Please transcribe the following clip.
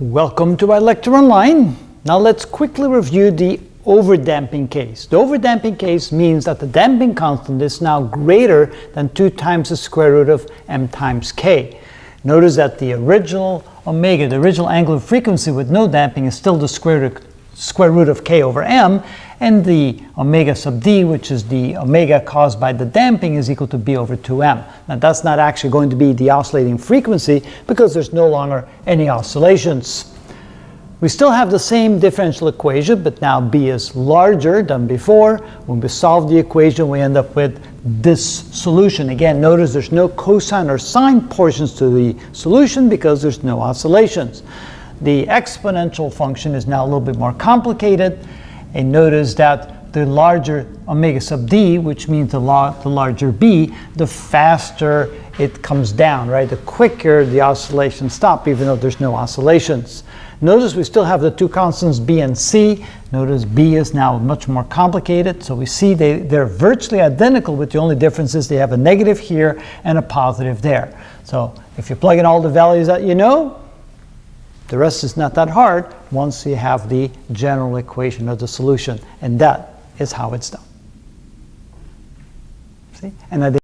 Welcome to my lecture online. Now let's quickly review the overdamping case. The overdamping case means that the damping constant is now greater than 2 times the square root of m times k. Notice that the original omega, the original angular frequency with no damping, is still the square root of k over m, and the omega sub d, which is the omega caused by the damping, is equal to b over 2m. Now that's not actually going to be the oscillating frequency because there's no longer any oscillations. We still have the same differential equation, but now b is larger than before. When we solve the equation, we end up with this solution. Again, notice there's no cosine or sine portions to the solution because there's no oscillations. The exponential function is now a little bit more complicated, and notice that the larger omega sub d, which means the larger b, the faster it comes down, right? The quicker the oscillations stop, even though there's no oscillations. Notice we still have the two constants b and c. Notice b is now much more complicated, so we see they're virtually identical, but the only difference is they have a negative here and a positive there. So if you plug in all the values that you know, the rest is not that hard once you have the general equation of the solution, and that is how it's done. See? And